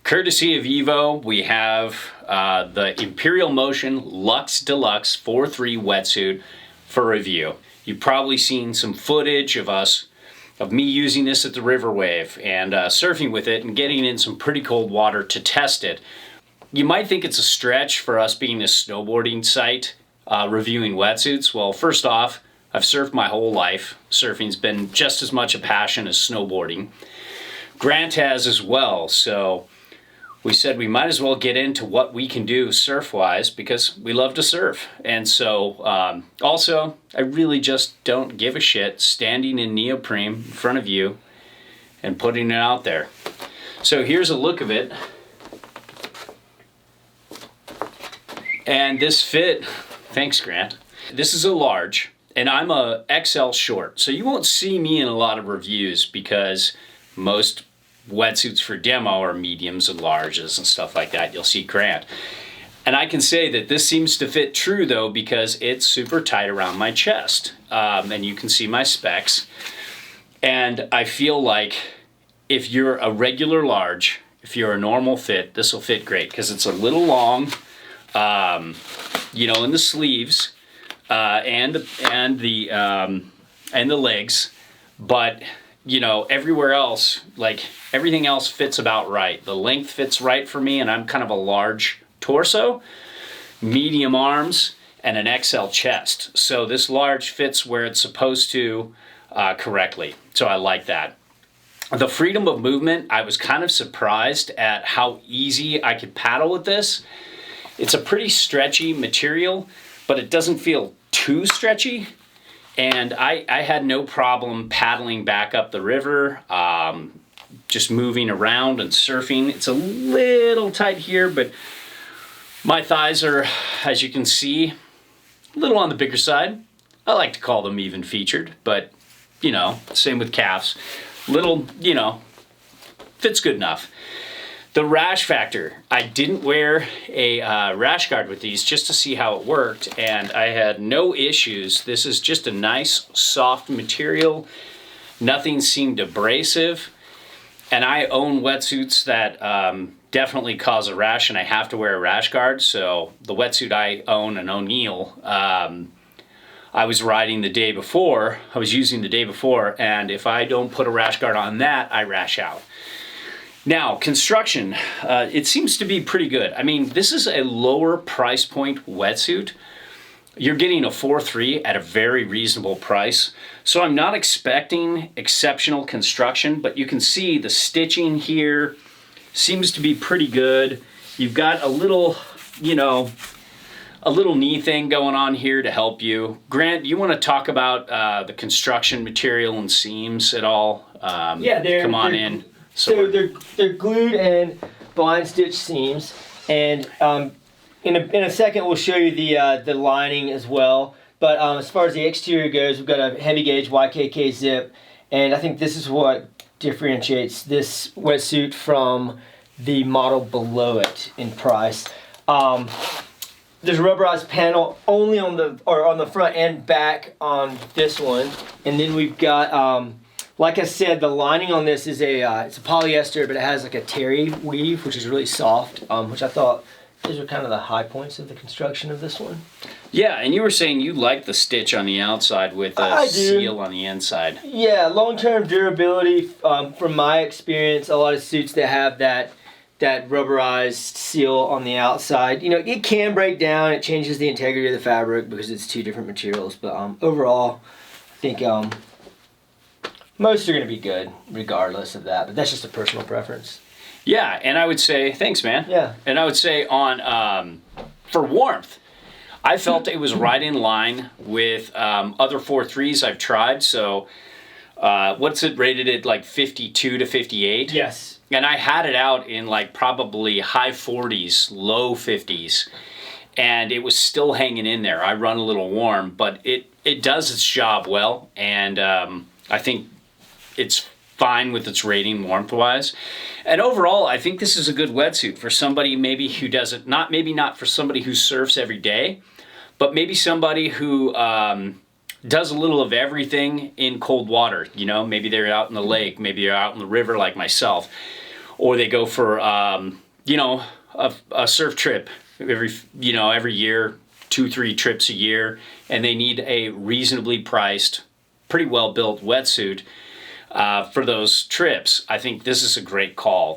Courtesy of Evo, we have the Imperial Motion Luxe Deluxe 4.3 wetsuit for review. You've probably seen some footage of me using this at the River Wave and surfing with it and getting in some pretty cold water to test it. You might think it's a stretch for us being a snowboarding site reviewing wetsuits. Well, first off, I've surfed my whole life. Surfing's been just as much a passion as snowboarding. Grant has as well, so we said we might as well get into what we can do surf-wise because we love to surf. And so, also, I really just don't give a shit standing in neoprene in front of you and putting it out there. So here's a look of it. And this fit, thanks Grant. This is a large, and I'm a XL short. So you won't see me in a lot of reviews because most wetsuits for demo are mediums and larges and stuff like that. You'll see Grant. And I can say that this seems to fit true though because it's super tight around my chest. And you can see my specs. And I feel like if you're a regular large, if you're a normal fit, this will fit great because it's a little long, you know, in the sleeves and the legs, but you know, everywhere else, like everything else fits about right. The length fits right for me, and I'm kind of a large torso, medium arms, and an XL chest. So this large fits where it's supposed to correctly. So I like that. The freedom of movement, I was kind of surprised at how easy I could paddle with this. It's a pretty stretchy material, but it doesn't feel too stretchy. And I had no problem paddling back up the river, just moving around and surfing. It's a little tight here, but my thighs are, as you can see, a little on the bigger side. I like to call them even featured, but, you know, same with calves. Little, you know, fits good enough. The Rash Factor. I didn't wear a rash guard with these just to see how it worked, and I had no issues. This is just a nice, soft material. Nothing seemed abrasive, and I own wetsuits that definitely cause a rash, and I have to wear a rash guard, so the wetsuit I own, an O'Neill, I was riding the day before, I was using the day before, and if I don't put a rash guard on that, I rash out. Now, construction, it seems to be pretty good. I mean, this is a lower price point wetsuit. You're getting a 4.3 at a very reasonable price. So I'm not expecting exceptional construction, but you can see the stitching here seems to be pretty good. You've got a little, you know, a little knee thing going on here to help you. Grant, you want to talk about the construction material and seams at all? Yeah, come on in. So they're glued and blind stitch seams, and in a second we'll show you the lining as well. But as far as the exterior goes, we've got a heavy gauge YKK zip, and I think this is what differentiates this wetsuit from the model below it in price. There's a rubberized panel only on the front and back on this one, and then we've got. Like I said, the lining on this is it's a polyester, but it has like a terry weave, which is really soft, which I thought these are kind of the high points of the construction of this one. Yeah, and you were saying you like the stitch on the outside with a seal on the inside. Yeah, long-term durability, from my experience, a lot of suits that have that rubberized seal on the outside, you know, it can break down, it changes the integrity of the fabric because it's two different materials, but overall, I think most are going to be good, regardless of that. But that's just a personal preference. Yeah, and I would say, thanks, man. Yeah. And I would say on, for warmth, I felt it was right in line with other 4.3s I've tried. So, what's it rated at, like 52 to 58? Yes. And I had it out in like probably high 40s, low 50s. And it was still hanging in there. I run a little warm, but it does its job well. And I think it's fine with its rating warmth-wise. And overall, I think this is a good wetsuit for somebody maybe who doesn't, maybe not for somebody who surfs every day, but maybe somebody who does a little of everything in cold water. You know, maybe they're out in the lake, maybe they're out in the river like myself. or they go for you know, a surf trip every year, 2-3 trips a year, and they need a reasonably priced, pretty well built wetsuit for those trips. I think this is a great call.